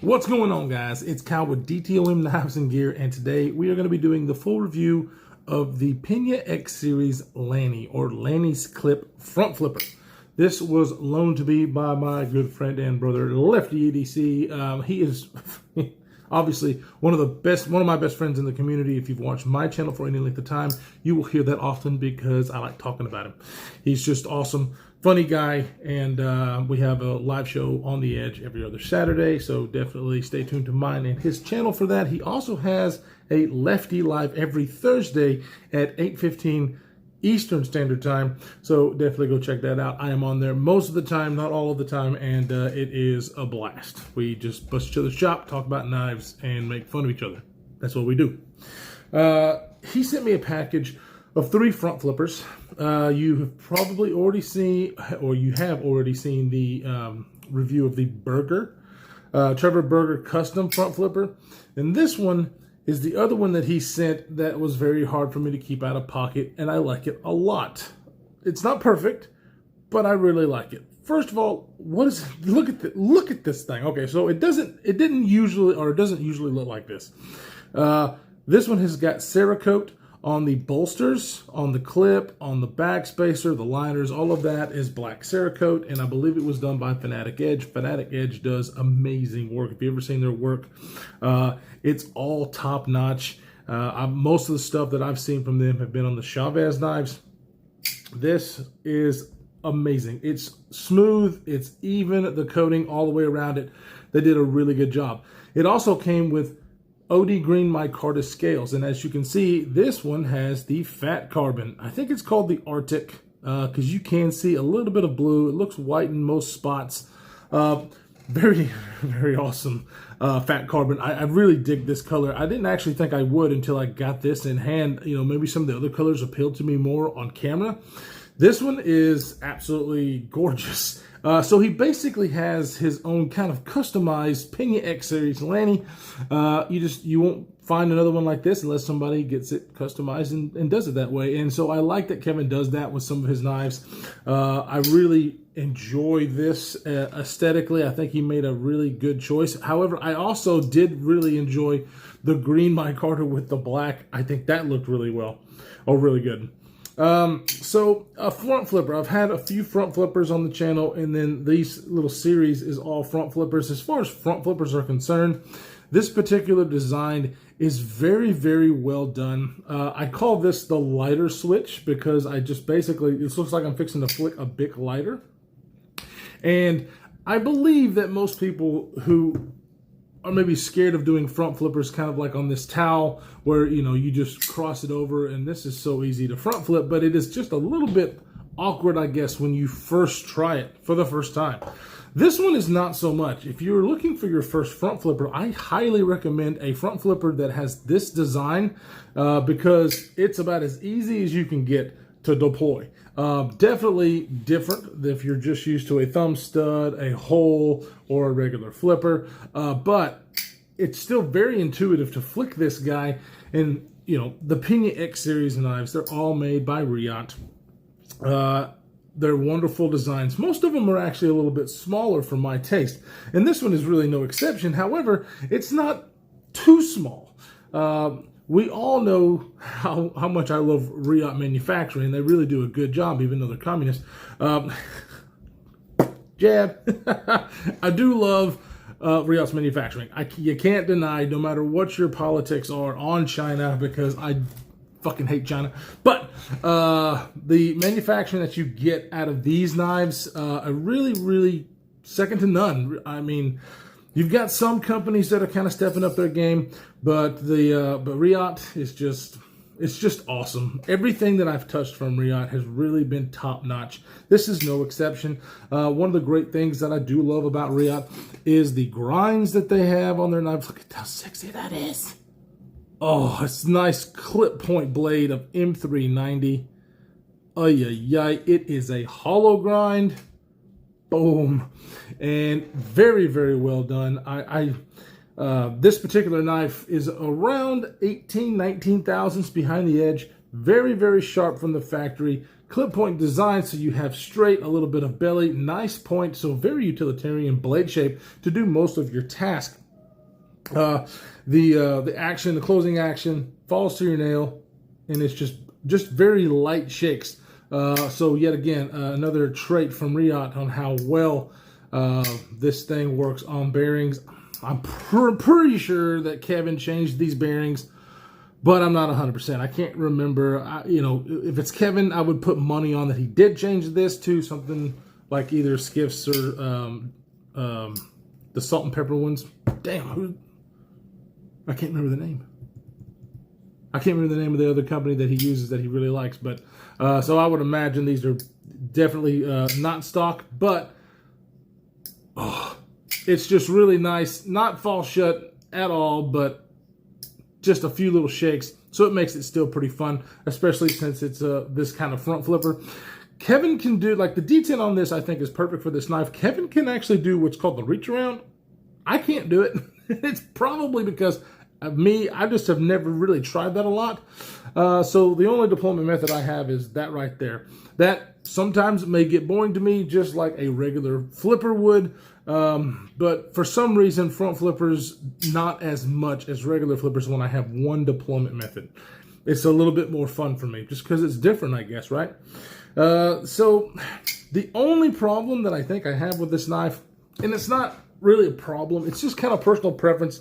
What's going on, guys? It's Kyle with DTOM Knives and Gear, and today we are going to be doing the full review of the Pena X Series Lanny, or Lanny's Clip Front Flipper. This was loaned to me by my good friend and brother, LeftyEDC. He is obviously one of my best friends in the community. If you've watched my channel for any length of time, you will hear that often because I like talking about him. He's just awesome. Funny guy, and we have a live show on the Edge every other Saturday, so definitely stay tuned to mine and his channel for that. He also has a Lefty Live every Thursday at 8:15 Eastern Standard Time, so definitely go check that out. I am on there most of the time, not all of the time, and it is a blast. We just bust each other's chop, talk about knives, and make fun of each other. That's what we do. He sent me a package of 3 front flippers. You have probably already seen, or you have already seen the review of the Trevor Berger custom front flipper. And this one is the other one that he sent that was very hard for me to keep out of pocket, and I like it a lot. It's not perfect, but I really like it. First of all, look at this thing. Okay, so it doesn't usually look like this. This one has got Cerakote on the bolsters, on the clip, on the back spacer, the liners, all of that is black Cerakote, and I believe it was done by Fanatic Edge. Fanatic Edge does amazing work. If you've ever seen their work, it's all top notch. Most of the stuff that I've seen from them have been on the Chavez knives. This is amazing. It's smooth, it's even, the coating all the way around it. They did a really good job. It also came with OD Green micarta scales, and as you can see, this one has the fat carbon. I think it's called the Arctic, because you can see a little bit of blue. It looks white in most spots. Very, very awesome fat carbon. I really dig this color. I didn't actually think I would until I got this in hand. You know, maybe some of the other colors appealed to me more on camera. This one is absolutely gorgeous. So he basically has his own kind of customized Pena X Series Lanny. You won't find another one like this unless somebody gets it customized and does it that way. And so I like that Kevin does that with some of his knives. I really enjoy this aesthetically. I think he made a really good choice. However, I also did really enjoy the green micarta with the black. I think that looked really well, or really good. So a front flipper. I've had a few front flippers on the channel, and then this little series is all front flippers. As far as front flippers are concerned, this particular design is very, very well done. I call this the lighter switch because I just basically, it looks like I'm fixing to flick a Bic lighter. And I believe that most people who are maybe scared of doing front flippers kind of like on this towel where, you know, you just cross it over, and this is so easy to front flip, but it is just a little bit awkward, I guess, when you first try it for the first time. This one is not so much. If you're looking for your first front flipper, I highly recommend a front flipper that has this design because it's about as easy as you can get to deploy. Definitely different if you're just used to a thumb stud, a hole, or a regular flipper, but it's still very intuitive to flick this guy. And you know, the Pena X Series knives, they're all made by Riot. They're wonderful designs. Most of them are actually a little bit smaller for my taste, and this one is really no exception. However, it's not too small. We all know how much I love Riot manufacturing. They really do a good job, even though they're communists. Jab. I do love Riot's manufacturing. You can't deny, no matter what your politics are on China, because I fucking hate China. But the manufacturing that you get out of these knives are really, really second to none. I mean, you've got some companies that are kind of stepping up their game, but Riot is just, it's just awesome. Everything that I've touched from Riot has really been top notch. This is no exception. One of the great things that I do love about Riot is the grinds that they have on their knives. Look at how sexy that is. Oh, it's a nice clip point blade of M390. It is a hollow grind. Boom. And very, very well done. This particular knife is around 19 thousandths behind the edge. Very, very sharp from the factory. Clip point design, so you have straight, a little bit of belly, nice point, so very utilitarian blade shape to do most of your task. The action, the closing action, falls to your nail, and it's just very light shakes. So yet again, another trait from Riot on how well this thing works on bearings. I'm pretty sure that Kevin changed these bearings, but I'm not 100%. I can't remember. You know, if it's Kevin, I would put money on that he did change this to something like either Skiff's or the salt and pepper ones. Damn, I can't remember the name. I can't remember the name of the other company that he uses that he really likes. But so I would imagine these are definitely not stock, but it's just really nice. Not fall shut at all, but just a few little shakes. So it makes it still pretty fun, especially since it's this kind of front flipper. Kevin can do, like the detail on this I think is perfect for this knife. Kevin can actually do what's called the reach around. I can't do it. It's probably because of me. I just have never really tried that a lot. So the only deployment method I have is that right there. That sometimes may get boring to me, just like a regular flipper would. But for some reason, front flippers, not as much as regular flippers when I have one deployment method. It's a little bit more fun for me, just because it's different, I guess, right? So the only problem that I think I have with this knife, and it's not really a problem, it's just kind of personal preference,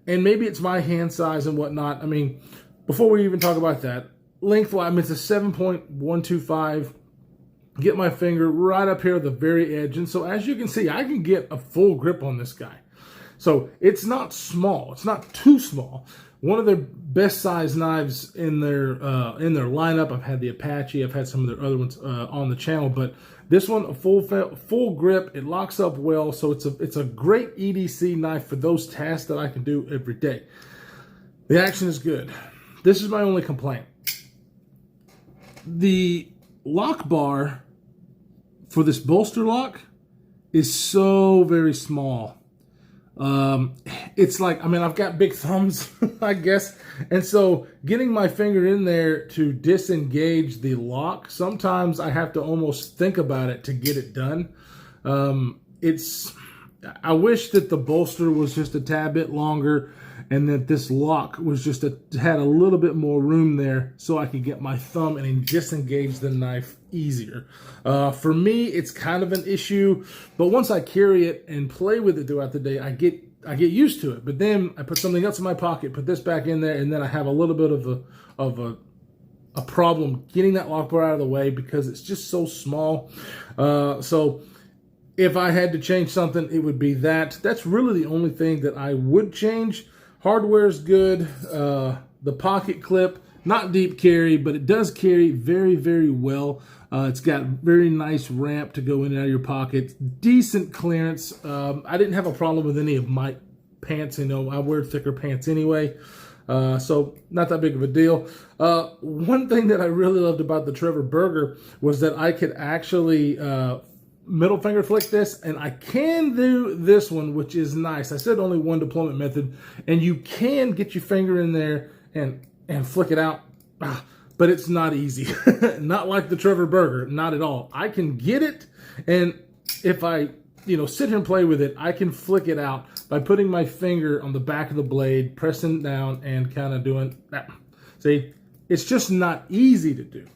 and maybe it's my hand size and whatnot. I mean, before we even talk about that, lengthwise, I mean, it's a 7.125. Get my finger right up here at the very edge, and so as you can see, I can get a full grip on this guy. So it's not small. It's not too small. One of their best size knives in their lineup. I've had the Apache. I've had some of their other ones on the channel, but this one, a full grip. It locks up well, so it's a great EDC knife for those tasks that I can do every day. The action is good. This is my only complaint. The lock bar for this bolster lock is so very small. It's like, I mean, I've got big thumbs, I guess. And so getting my finger in there to disengage the lock, sometimes I have to almost think about it to get it done. I wish that the bolster was just a tad bit longer and that this lock was just had a little bit more room there so I could get my thumb and disengage the knife easier. For me, it's kind of an issue, but once I carry it and play with it throughout the day, I get used to it. But then I put something else in my pocket, put this back in there, and then I have a little bit of a problem getting that lock bar out of the way because it's just so small. So if I had to change something, it would be that. That's really the only thing that I would change. Hardware is good. The pocket clip, not deep carry, but it does carry very, very well. It's got very nice ramp to go in and out of your pocket. Decent clearance. I didn't have a problem with any of my pants. You know, I wear thicker pants anyway. So not that big of a deal. One thing that I really loved about the Trevor Burger was that I could actually middle finger flick this, and I can do this one, which is nice. I said only one deployment method, and you can get your finger in there and flick it out, but it's not easy. Not like the Trevor Burger, not at all. I can get it, and if I sit here and play with it, I can flick it out by putting my finger on the back of the blade, pressing down, and kind of doing that. See? It's just not easy to do.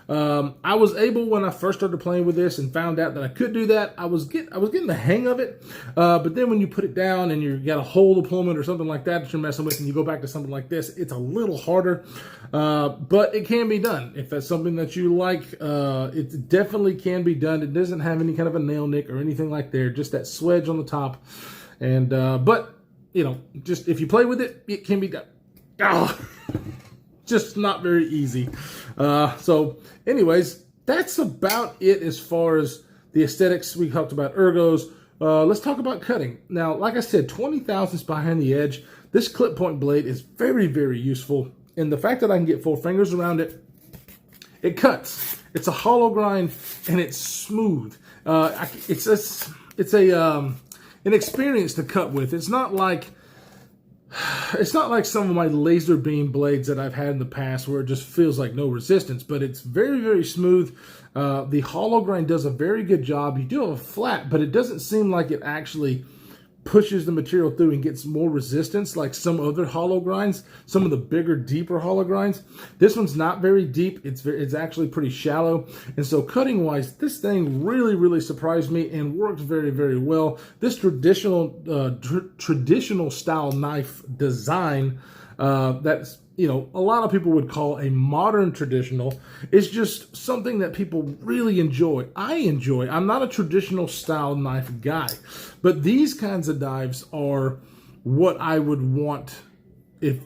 I was able, when I first started playing with this and found out that I could do that, I was getting the hang of it. But then when you put it down and you got a whole deployment or something like that you're messing with, and you go back to something like this, it's a little harder. But it can be done. If that's something that you like, it definitely can be done. It doesn't have any kind of a nail nick or anything like there, just that swedge on the top. And but just if you play with it, it can be done. Just not very easy. So anyways, that's about it as far as the aesthetics. We talked about ergos. Let's talk about cutting. Now, like I said, 20 thousandths behind the edge. This clip point blade is very, very useful. And the fact that I can get 4 fingers around it, it cuts. It's a hollow grind and it's smooth. It's an experience to cut with. It's not like some of my laser beam blades that I've had in the past where it just feels like no resistance, but it's very, very smooth. The hollow grind does a very good job. You do have a flat, but it doesn't seem like it actually pushes the material through and gets more resistance like some other hollow grinds, some of the bigger, deeper hollow grinds. This one's not very deep. It's actually pretty shallow. And so cutting wise, this thing really, really surprised me and worked very, very well. This traditional style knife design that's, you know, a lot of people would call a modern traditional, is just something that people really enjoy. I enjoy. I'm not a traditional style knife guy, but these kinds of knives are what I would want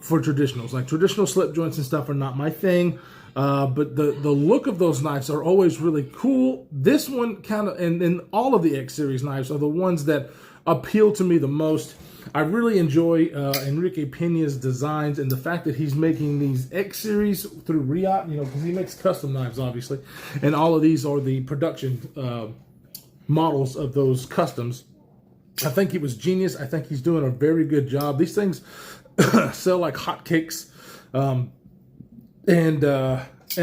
for traditionals. Like traditional slip joints and stuff are not my thing, but the look of those knives are always really cool. This one kind of, and all of the X series knives are the ones that appeal to me the most. I really enjoy Enrique Pena's designs and the fact that he's making these X series through Riot, you know, because he makes custom knives, obviously. And all of these are the production models of those customs. I think it was genius. I think he's doing a very good job. These things sell like hotcakes. And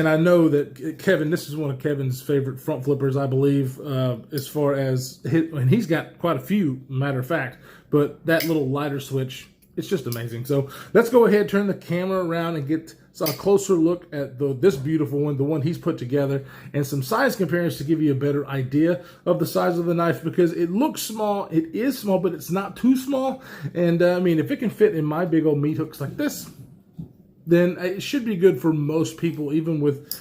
I know that Kevin, this is one of Kevin's favorite front flippers, I believe, as far as, and he's got quite a few, matter of fact, but that little lighter switch, it's just amazing. So let's go ahead, turn the camera around and get a closer look at this beautiful one, the one he's put together, and some size comparisons to give you a better idea of the size of the knife, because it looks small, it is small, but it's not too small. And I mean, if it can fit in my big old meat hooks like this, then it should be good for most people. Even with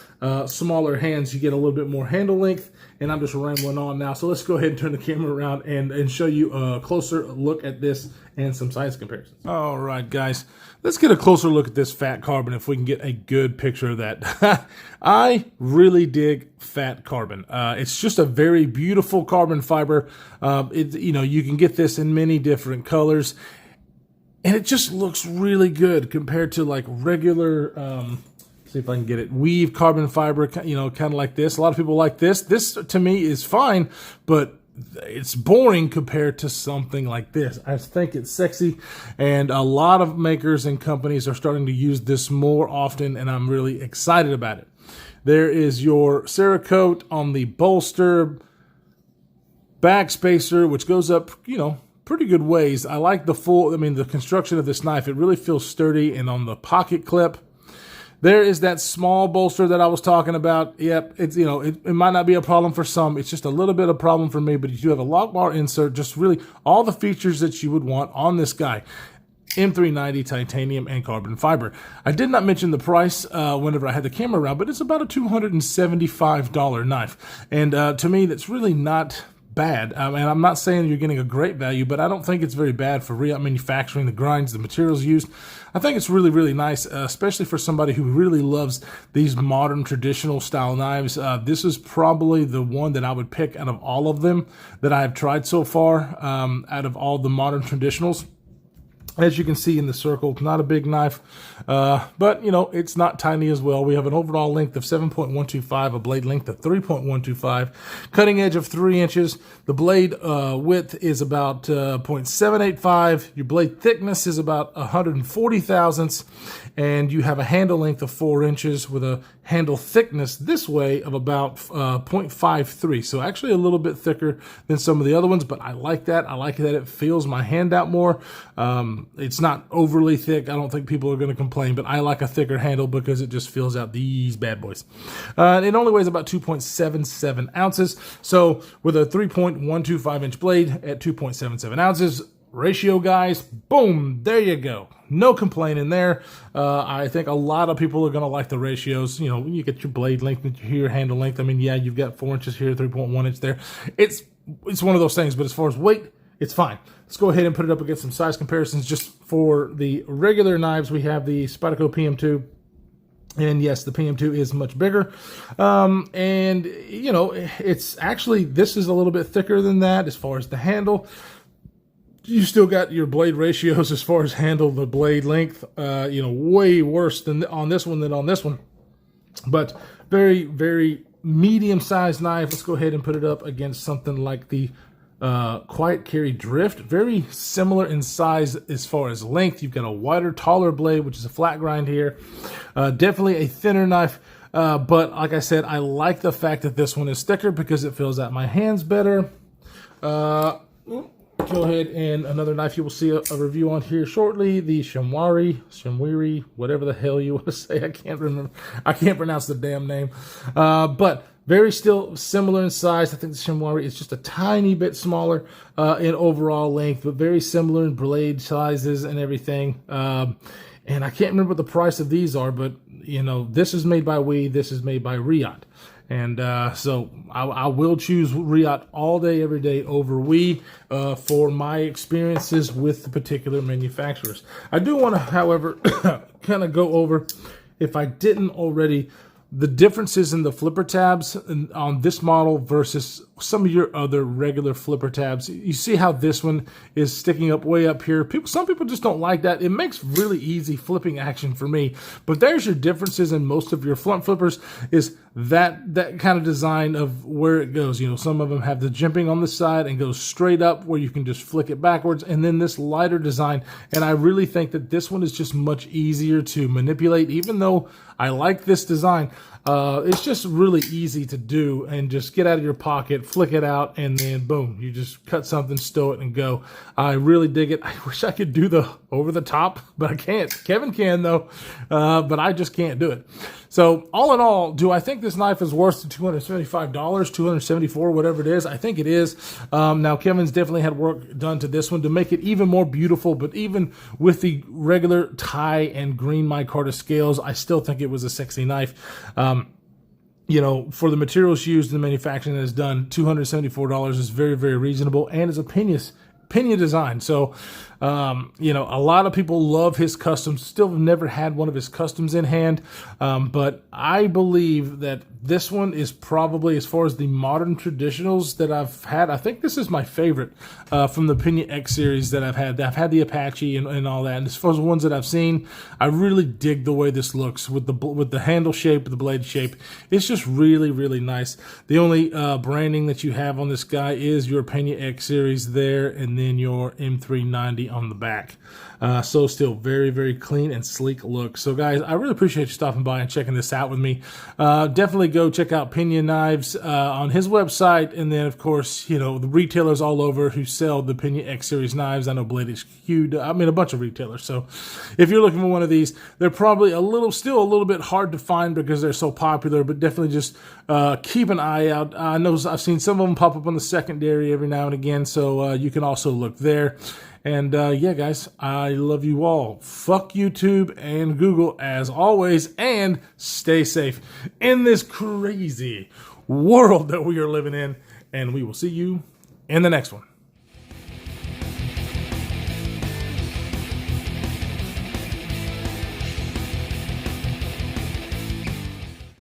smaller hands, you get a little bit more handle length. And I'm just rambling on now. So let's go ahead and turn the camera around and show you a closer look at this and some size comparisons. All right, guys, let's get a closer look at this fat carbon if we can get a good picture of that. I really dig fat carbon. It's just a very beautiful carbon fiber. You know, you can get this in many different colors. And it just looks really good compared to like regular, see if I can get it, weave carbon fiber, you know, kind of like this. A lot of people like this. This to me is fine, but it's boring compared to something like this. I think it's sexy, and a lot of makers and companies are starting to use this more often, and I'm really excited about it. There is your Cerakote on the bolster, back spacer, which goes up, you know, pretty good ways. I like the construction of this knife. It really feels sturdy. And on the pocket clip, there is that small bolster that I was talking about. Yep, it's, you know, it might not be a problem for some. It's just a little bit of a problem for me, but you do have a lock bar insert, just really all the features that you would want on this guy. M390 titanium and carbon fiber. I did not mention the price whenever I had the camera around, but it's about a $275 knife. And to me, that's really not bad. And I'm not saying you're getting a great value, but I don't think it's very bad for manufacturing, the grinds, the materials used. I think it's really, really nice, especially for somebody who really loves these modern traditional style knives. This is probably the one that I would pick out of all of them that I have tried so far, out of all the modern traditionals. As you can see in the circle, not a big knife, but, you know, it's not tiny as well. We have an overall length of 7.125, a blade length of 3.125, cutting edge of 3 inches. The blade width is about 0.785. Your blade thickness is about 140 thousandths, and you have a handle length of 4 inches with a handle thickness this way of about 0.53. So actually a little bit thicker than some of the other ones, but I like that. I like that it feels my hand out more. It's not overly thick. I don't think people are going to complain, but I like a thicker handle because it just fills out these bad boys. It only weighs about 2.77 ounces. So with a 3.125 inch blade at 2.77 ounces, ratio, guys, boom, there you go. No complaining there. I think a lot of people are going to like the ratios. You know, you get your blade length and your handle length. I mean, yeah, you've got 4 inches here, 3.1 inch there. It's one of those things, but as far as weight, it's fine. Let's go ahead and put it up against some size comparisons. Just for the regular knives, we have the Spyderco PM2. And yes, the PM2 is much bigger. And, you know, it's actually, this is a little bit thicker than that as far as the handle. You still got your blade ratios as far as handle, the blade length, you know, way worse than on this one. But very, very medium-sized knife. Let's go ahead and put it up against something like the Quiet Carry Drift. Very similar in size as far as length. You've got a wider, taller blade, which is a flat grind here. Definitely a thinner knife. But like I said, I like the fact that this one is thicker because it fills out my hands better. go ahead and another knife you will see a review on here shortly, the Shamwari, whatever the hell you want to say. I can't remember. I can't pronounce the damn name. But very still similar in size. I think the Shamwari is just a tiny bit smaller in overall length, but very similar in blade sizes and everything. And I can't remember what the price of these are, but you know, this is made by We, this is made by Riot. And so I will choose Riot all day, every day over We for my experiences with the particular manufacturers. I do want to, however, kind of go over, if I didn't already, the differences in the flipper tabs on this model versus some of your other regular flipper tabs. You see how this one is sticking up way up here. Some people just don't like that. It makes really easy flipping action for me. But there's your differences in most of your front flippers, is that kind of design of where it goes. You know, some of them have the jimping on the side and goes straight up where you can just flick it backwards, and then this lighter design. And I really think that this one is just much easier to manipulate, even though I like this design. It's just really easy to do, and just get out of your pocket, flick it out, and then boom, you just cut something, stow it, and go. I really dig it. I wish I could do the over the top, but I can't. Kevin can though, but I just can't do it. So all in all, do I think this knife is worth the $275, $274, whatever it is? I think it is. Now Kevin's definitely had work done to this one to make it even more beautiful, but even with the regular tie and green micarta scales, I still think it was a sexy knife. You know, for the materials used in the manufacturing that is done, $274 is very, very reasonable, and is a Pena design. So, you know, a lot of people love his customs. Still never had one of his customs in hand, but I believe that this one is probably, as far as the modern traditionals that I've had, I think this is my favorite from the Pena X series that I've had. I've had the Apache and all that, and as far as the ones that I've seen, I really dig the way this looks with the handle shape, the blade shape. It's just really, really nice. The only branding that you have on this guy is your Pena X series there, and then your M390 on the back. So still very, very clean and sleek look. So guys, I really appreciate you stopping by and checking this out with me. Definitely go check out Pena Knives on his website, and then of course, you know, the retailers all over who sell the Pena X series knives. I know Blade HQ, I mean a bunch of retailers. So if you're looking for one of these, they're probably still a little bit hard to find because they're so popular, but definitely just keep an eye out. I know I've seen some of them pop up on the secondary every now and again, so you can also look there. And yeah, guys, I love you all. Fuck YouTube and Google as always, and stay safe in this crazy world that we are living in. And we will see you in the next one.